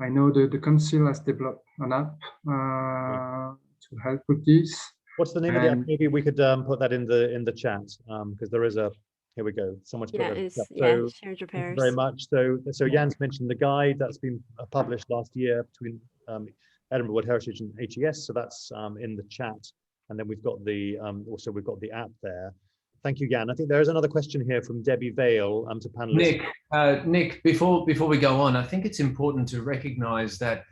I know the council has developed an app to help with this. What's the name of the app? Maybe we could put that in the chat, because there is a. Here we go. Someone's put Yeah, it. so shared repairs. Thank you very much. So Yann's mentioned the guide that's been published last year between Edinburgh World Heritage and HES. So that's in the chat, and then we've got the also we've got the app there. Thank you, Yann. I think there is another question here from Debbie Vale to panelists. Nick, before we go on, I think it's important to recognise that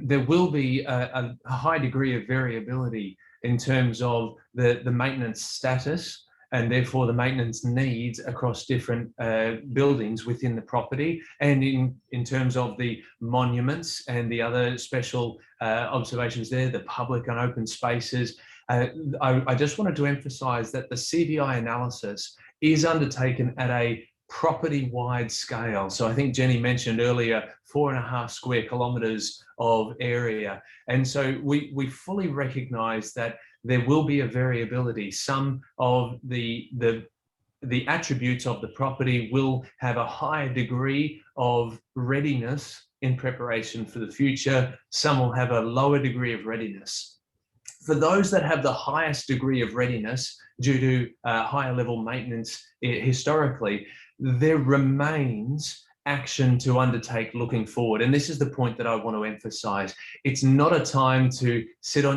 there will be a high degree of variability in terms of the maintenance status, and therefore the maintenance needs across different buildings within the property, and in terms of the monuments and the other special observations there, the public and open spaces. I just wanted to emphasise that the CVI analysis is undertaken at a property-wide scale. So I think Jenny mentioned earlier 4.5 square kilometres of area. And so we fully recognise that there will be a variability. Some of the attributes of the property will have a higher degree of readiness in preparation for the future. Some will have a lower degree of readiness. For those that have the highest degree of readiness due to higher level maintenance historically, there remains action to undertake looking forward. And this is the point that I want to emphasize. It's not a time to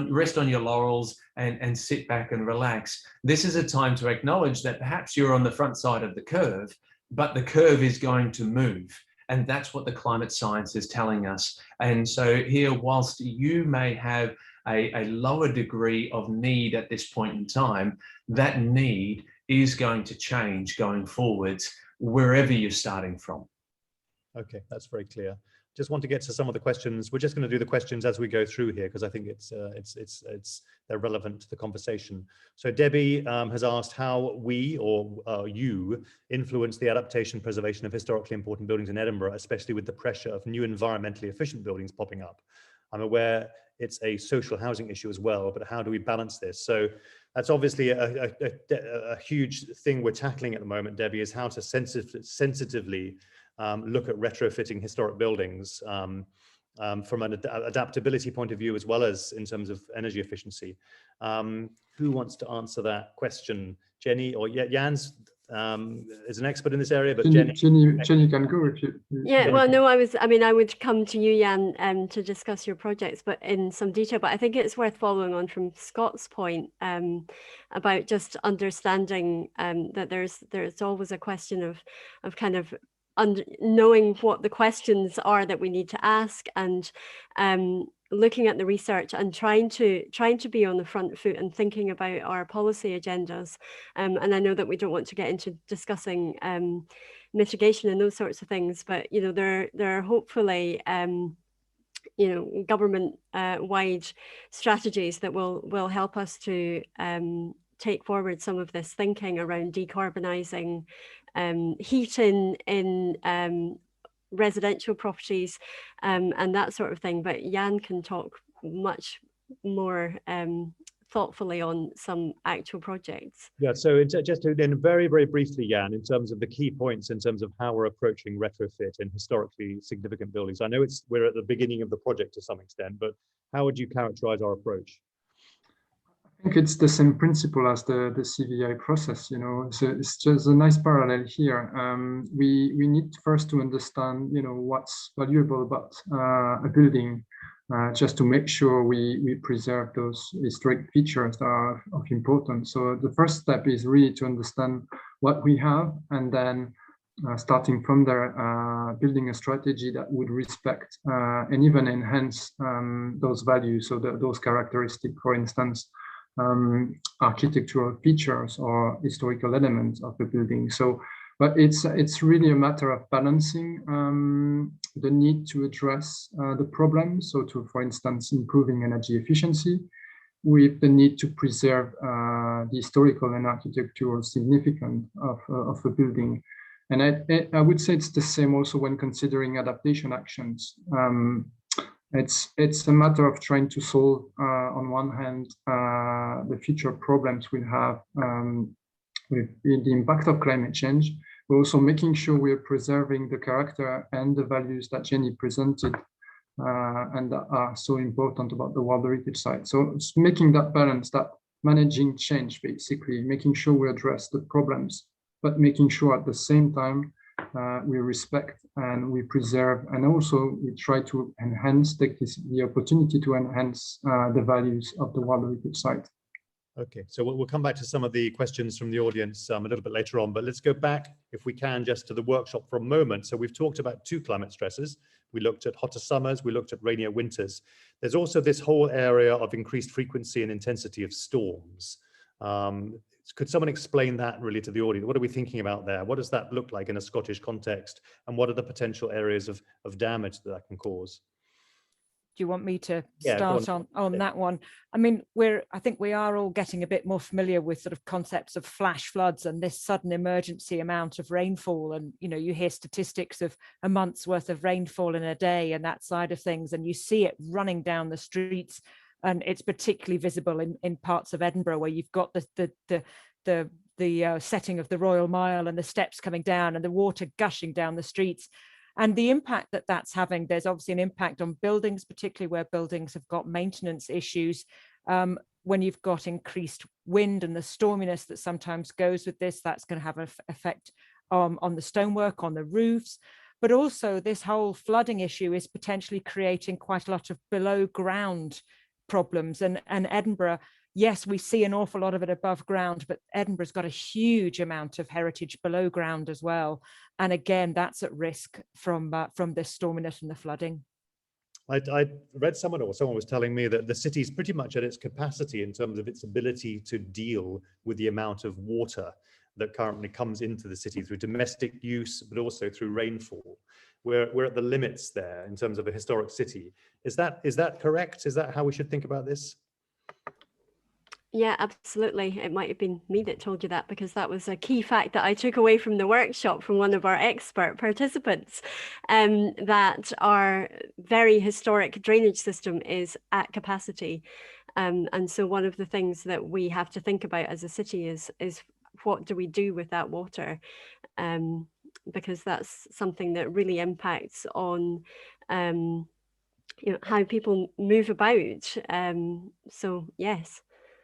rest on your laurels and sit back and relax. This is a time to acknowledge that perhaps you're on the front side of the curve, but the curve is going to move. And that's what the climate science is telling us. And so here, whilst you may have a lower degree of need at this point in time, that need is going to change going forwards, wherever you're starting from. Okay, that's very clear. Just want to get to some of the questions. We're just going to do the questions as we go through here, because I think they're relevant to the conversation. So Debbie has asked how we or you influence the adaptation preservation of historically important buildings in Edinburgh, especially with the pressure of new environmentally efficient buildings popping up. I'm aware it's a social housing issue as well, but how do we balance this? So that's obviously a huge thing we're tackling at the moment, Debbie, is how to sensitively look at retrofitting historic buildings from an adaptability point of view, as well as in terms of energy efficiency. Who wants to answer that question? Jenny or Yann's is an expert in this area, but Jenny can go if you. Yeah, well, no, I would come to you, Yann, to discuss your projects, but in some detail. But I think it's worth following on from Scott's point about just understanding that there's always a question of kind of knowing what the questions are that we need to ask, and looking at the research and trying to be on the front foot and thinking about our policy agendas. And I know that we don't want to get into discussing mitigation and those sorts of things, but there are hopefully government wide strategies that will help us to take forward some of this thinking around decarbonising heating in residential properties and that sort of thing. But Yann can talk much more thoughtfully on some actual projects. Yeah, so just then very, very briefly, Yann, in terms of the key points, in terms of how we're approaching retrofit in historically significant buildings. I know we're at the beginning of the project to some extent, but how would you characterize our approach? I think it's the same principle as the CVI process, so it's just a nice parallel here. We need first to understand, what's valuable about a building, just to make sure we preserve those historic features that are of importance. So the first step is really to understand what we have, and then starting from there, building a strategy that would respect and even enhance those values, so those characteristics, for instance, architectural features or historical elements of the building. So, but it's really a matter of balancing the need to address the problem, so for instance, improving energy efficiency, with the need to preserve the historical and architectural significance of a building. And I would say it's the same also when considering adaptation actions. It's a matter of trying to solve, on one hand, the future problems we have with the impact of climate change. We're also making sure we're preserving the character and the values that Jenny presented and that are so important about the World Heritage Site. So it's making that balance, that managing change, basically, making sure we address the problems, but making sure at the same time we respect and we preserve, and also we try to enhance, take the opportunity to enhance the values of the World Heritage Site. Okay, so we'll come back to some of the questions from the audience a little bit later on, but let's go back, if we can, just to the workshop for a moment. So we've talked about 2 climate stresses. We looked at hotter summers, we looked at rainier winters. There's also this whole area of increased frequency and intensity of storms. Could someone explain that really to the audience? What are we thinking about there? What does that look like in a Scottish context? And what are the potential areas of damage that can cause? Do you want me to start on that one? I mean, I think we are all getting a bit more familiar with sort of concepts of flash floods and this sudden emergency amount of rainfall. And, you hear statistics of a month's worth of rainfall in a day and that side of things, and you see it running down the streets. And it's particularly visible in parts of Edinburgh, where you've got the setting of the Royal Mile and the steps coming down and the water gushing down the streets. And the impact that that's having, there's obviously an impact on buildings, particularly where buildings have got maintenance issues. When you've got increased wind and the storminess that sometimes goes with this, that's going to have an effect on the stonework, on the roofs. But also this whole flooding issue is potentially creating quite a lot of below ground problems. And Edinburgh, yes, we see an awful lot of it above ground, but Edinburgh's got a huge amount of heritage below ground as well. And again, that's at risk from this storminess and the flooding. I read someone was telling me that the city is pretty much at its capacity in terms of its ability to deal with the amount of water that currently comes into the city through domestic use, but also through rainfall. We're at the limits there in terms of a historic city. Is that correct? Is that how we should think about this? Yeah, absolutely. It might have been me that told you that, because that was a key fact that I took away from the workshop from one of our expert participants, that our very historic drainage system is at capacity. And so one of the things that we have to think about as a city is what do we do with that water? Because that's something that really impacts on how people move about. So yes.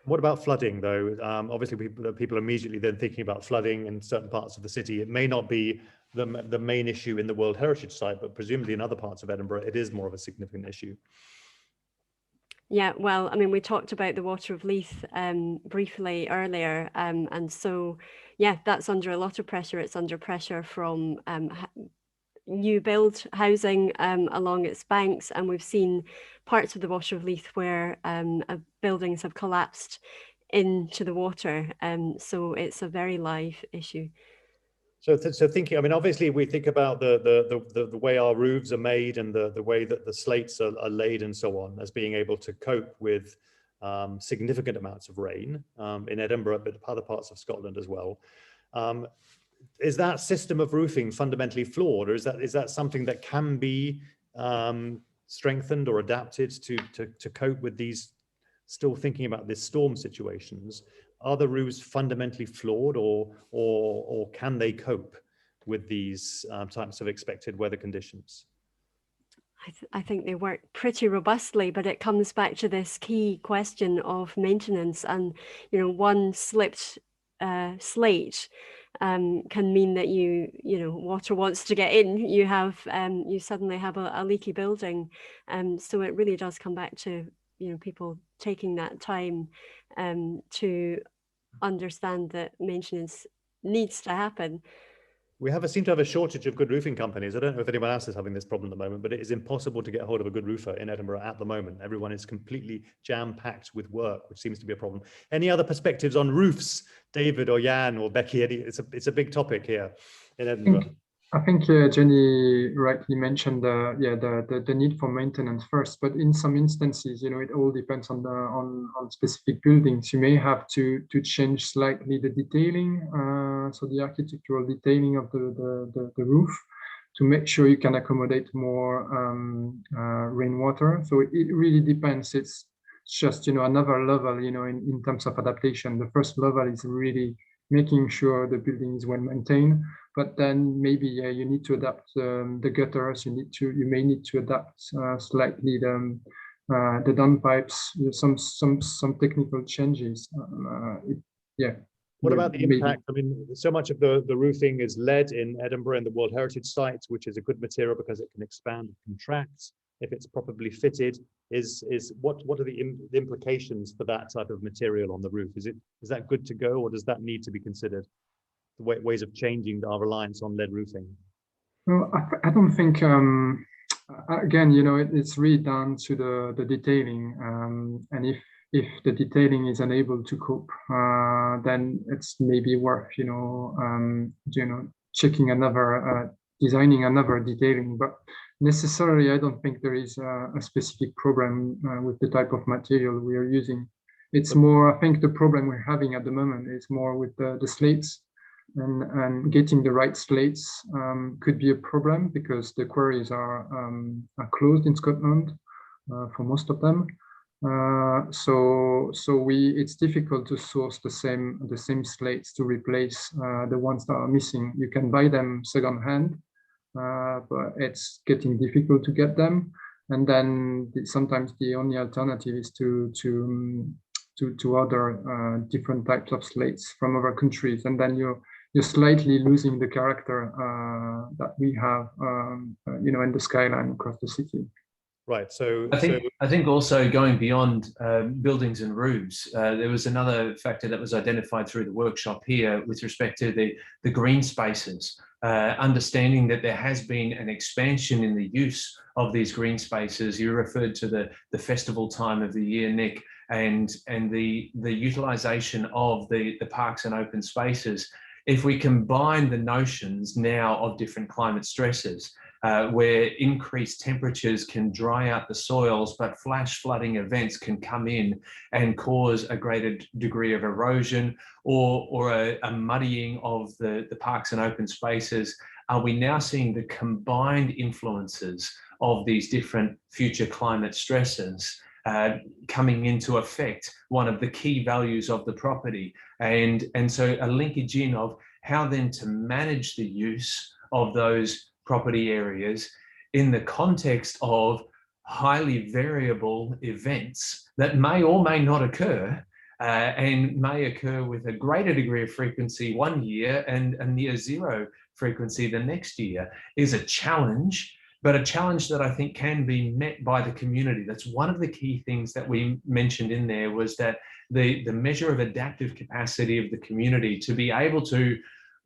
What about flooding, though? Obviously, people are immediately then thinking about flooding in certain parts of the city. It may not be the main issue in the World Heritage Site, but presumably in other parts of Edinburgh, it is more of a significant issue. Yeah, well, I mean, we talked about the Water of Leith briefly earlier, and so, yeah, that's under a lot of pressure. It's under pressure from new build housing along its banks, and we've seen parts of the Water of Leith where buildings have collapsed into the water, so it's a very live issue. So thinking, I mean, obviously we think about the way our roofs are made and the way that the slates are laid and so on as being able to cope with significant amounts of rain in Edinburgh, but other parts of Scotland as well. Is that system of roofing fundamentally flawed, or is that something that can be strengthened or adapted to cope with these? Still thinking about these storm situations, are the roofs fundamentally flawed, or can they cope with these types of expected weather conditions? I think they work pretty robustly, but it comes back to this key question of maintenance. And one slipped slate can mean that water wants to get in. You suddenly have a leaky building, so it really does come back to people taking that time to understand that maintenance needs to happen. We seem to have a shortage of good roofing companies. I don't know if anyone else is having this problem at the moment, but it is impossible to get hold of a good roofer in Edinburgh at the moment. Everyone is completely jam-packed with work, which seems to be a problem. Any other perspectives on roofs, David or Yann or Becky? It's a big topic here in Edinburgh. I think Jenny rightly mentioned the need for maintenance first, but in some instances, it all depends on specific buildings. You may have to change slightly the detailing, so the architectural detailing of the roof, to make sure you can accommodate more rainwater. So it really depends. It's just another level, in terms of adaptation. The first level is really making sure the building is well maintained. But then maybe you need to adapt the gutters. You may need to adapt slightly the downpipes. Some technical changes. What about the impact? I mean, so much of the roofing is lead in Edinburgh in the World Heritage Site, which is a good material because it can expand and contract if it's properly fitted. What are the implications for that type of material on the roof? Is that good to go, or does that need to be considered? The ways of changing our reliance on lead roofing? Well, I don't think, again, it's really down to the detailing. And if the detailing is unable to cope, then it's maybe worth, checking designing another detailing. But necessarily, I don't think there is a specific problem with the type of material we are using. It's more, I think the problem we're having at the moment is more with the slates. And getting the right slates could be a problem because the quarries are closed in Scotland for most of them. So it's difficult to source the same slates to replace the ones that are missing. You can buy them secondhand, but it's getting difficult to get them. And then sometimes the only alternative is to order different types of slates from other countries, and then you're slightly losing the character that we have, in the skyline across the city. Right. So I think also going beyond buildings and roofs, there was another factor that was identified through the workshop here with respect to the green spaces. Understanding that there has been an expansion in the use of these green spaces. You referred to the festival time of the year, Nick, and the utilisation of the parks and open spaces. If we combine the notions now of different climate stresses, where increased temperatures can dry out the soils, but flash flooding events can come in and cause a greater degree of erosion or a muddying of the parks and open spaces, are we now seeing the combined influences of these different future climate stresses coming into effect, one of the key values of the property? And so a linkage in of how then to manage the use of those property areas in the context of highly variable events that may or may not occur and may occur with a greater degree of frequency one year and a near zero frequency the next year, is a challenge, but a challenge that I think can be met by the community. That's one of the key things that we mentioned in there, was that the measure of adaptive capacity of the community to be able to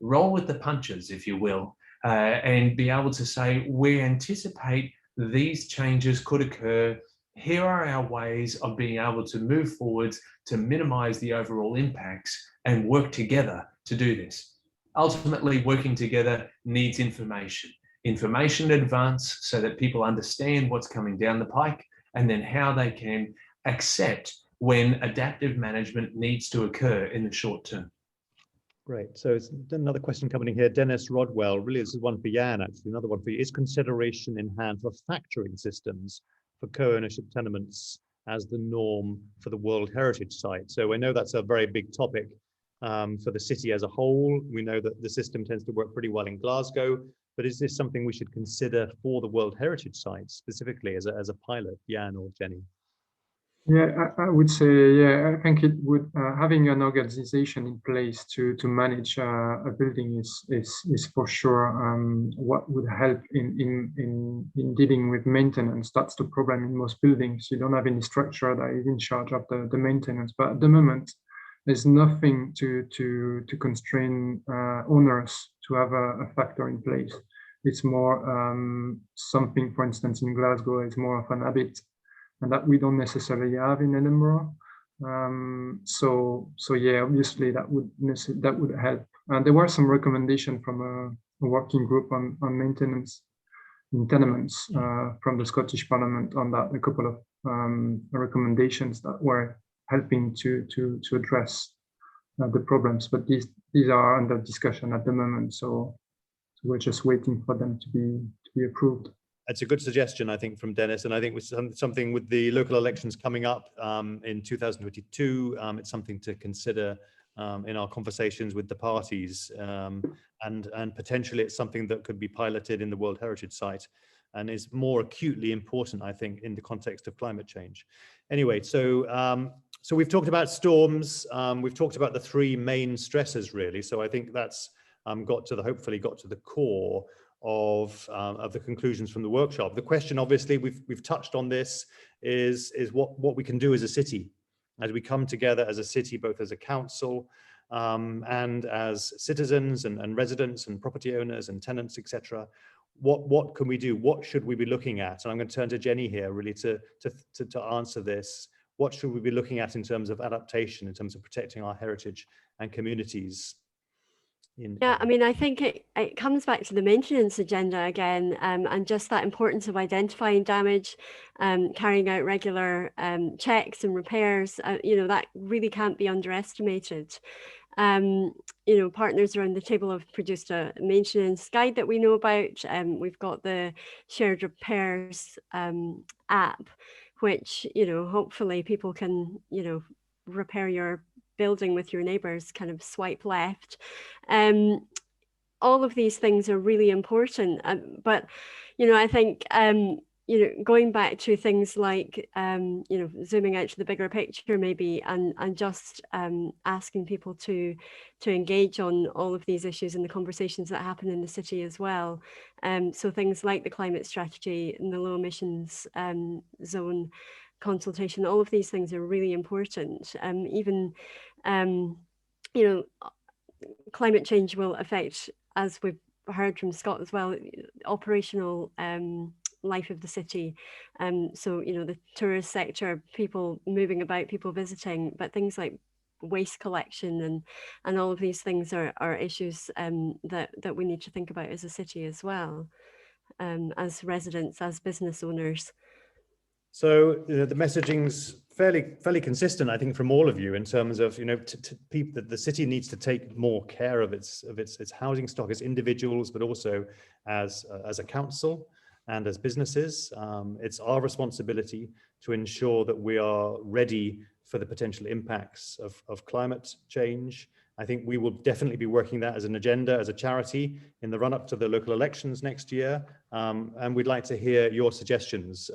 roll with the punches, if you will, and be able to say, we anticipate these changes could occur. Here are our ways of being able to move forwards to minimize the overall impacts and work together to do this. Ultimately, working together needs information in advance so that people understand what's coming down the pike, and then how they can accept when adaptive management needs to occur in the short term. Great. So it's another question coming in here. Dennis Rodwell, really this is one for Yann, actually, another one for you. Is consideration in hand for factoring systems for co-ownership tenements as the norm for the World Heritage Site? So I know that's a very big topic for the city as a whole. We know that the system tends to work pretty well in Glasgow, but is this something we should consider for the World Heritage Site specifically as a pilot, Yann or Jenny? Yeah, I would say, yeah, I think it would, having an organization in place to manage a building is for sure what would help in dealing with maintenance. That's the problem in most buildings. You don't have any structure that is in charge of the maintenance, but at the moment, there's nothing to constrain owners to have a factor in place. It's more something, for instance, in Glasgow, it's more of an habit, and that we don't necessarily have in Edinburgh. So yeah, obviously that would help. And there were some recommendations from a working group on maintenance in tenements from the Scottish Parliament on that. A couple of recommendations that were helping to address the problems, but these are under discussion at the moment. So we're just waiting for them to be approved. That's a good suggestion, I think, from Dennis. And I think with something with the local elections coming up in 2022, it's something to consider in our conversations with the parties. And potentially it's something that could be piloted in the World Heritage Site and is more acutely important, I think, in the context of climate change. Anyway, so we've talked about storms. We've talked about the three main stresses, really. So I think that's hopefully got to the core of the conclusions from the workshop. The question, obviously, we've touched on this, is what we can do as a city, as we come together as a city, both as a council and as citizens and residents and property owners and tenants, etc. What can we do? What should we be looking at? And I'm going to turn to Jenny here, really, to answer this. What should we be looking at in terms of adaptation, in terms of protecting our heritage and communities? Yeah, I mean, I think it comes back to the maintenance agenda again, and just that importance of identifying damage, carrying out regular checks and repairs. That really can't be underestimated. Partners around the table have produced a maintenance guide that we know about. We've got the shared repairs app, which hopefully people can repair your building with your neighbors, kind of swipe left. All of these things are really important, but I think going back to things like zooming out to the bigger picture maybe, and just asking people to engage on all of these issues and the conversations that happen in the city as well. So things like the climate strategy and the low emissions zone consultation, all of these things are really important. Even climate change will affect, as we've heard from Scott as well, operational life of the city. So the tourist sector, people moving about, people visiting, but things like waste collection and all of these things are issues that we need to think about as a city as well, as residents, as business owners. So the messaging's fairly consistent, I think, from all of you in terms of people that the city needs to take more care of its housing stock as individuals, but also as a council and as businesses. It's our responsibility to ensure that we are ready for the potential impacts of climate change. I think we will definitely be working that as an agenda, as a charity, in the run-up to the local elections next year. And we'd like to hear your suggestions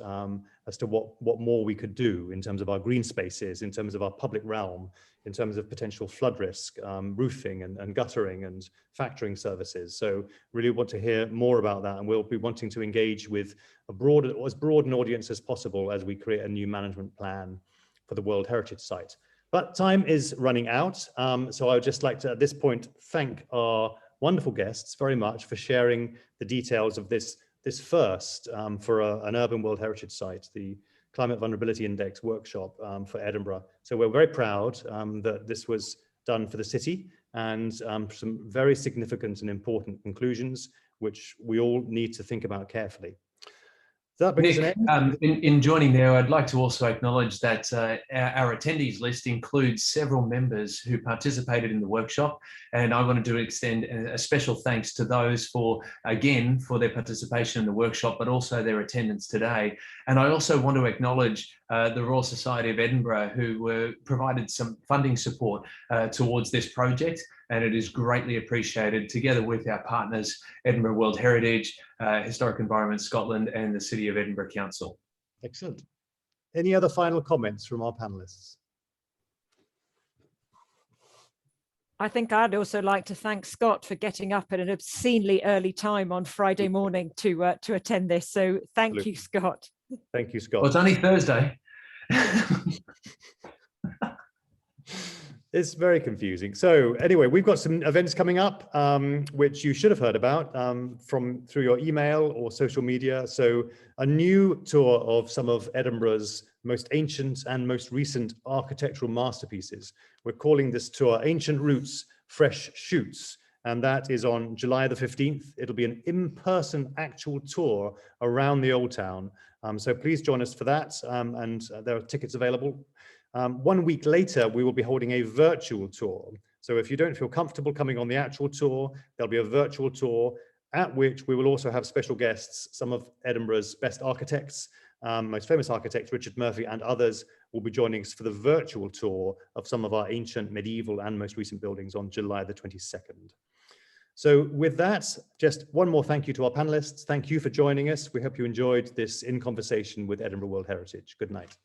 as to what more we could do in terms of our green spaces, in terms of our public realm, in terms of potential flood risk, roofing and guttering and factoring services. So really want to hear more about that, and we'll be wanting to engage with as broad an audience as possible as we create a new management plan for the World Heritage Site. But time is running out, so I would just like to, at this point, thank our wonderful guests very much for sharing the details of this first for an urban World Heritage Site, the Climate Vulnerability Index workshop for Edinburgh. So we're very proud that this was done for the city, and some very significant and important conclusions, which we all need to think about carefully. That brings Nick, an end. in joining there, I'd like to also acknowledge that our attendees list includes several members who participated in the workshop, and I wanted to extend a special thanks to those for their participation in the workshop, but also their attendance today. And I also want to acknowledge the Royal Society of Edinburgh, who provided some funding support towards this project, and it is greatly appreciated, together with our partners, Edinburgh World Heritage, Historic Environment Scotland, and the City of Edinburgh Council. Excellent. Any other final comments from our panelists? I think I'd also like to thank Scott for getting up at an obscenely early time on Friday morning to attend this. So thank Absolutely. you, Scott. Thank you, Scott. Well, it's only Thursday. It's very confusing. So anyway, we've got some events coming up, which you should have heard about through your email or social media. So a new tour of some of Edinburgh's most ancient and most recent architectural masterpieces. We're calling this tour Ancient Roots, Fresh Shoots. And that is on July the 15th. It'll be an in-person actual tour around the Old Town. So please join us for that. And there are tickets available. 1 week later, we will be holding a virtual tour. So if you don't feel comfortable coming on the actual tour, there'll be a virtual tour at which we will also have special guests. Some of Edinburgh's best architects, most famous architects, Richard Murphy and others, will be joining us for the virtual tour of some of our ancient, medieval and most recent buildings on July the 22nd. So with that, just one more thank you to our panelists. Thank you for joining us. We hope you enjoyed this In Conversation with Edinburgh World Heritage. Good night.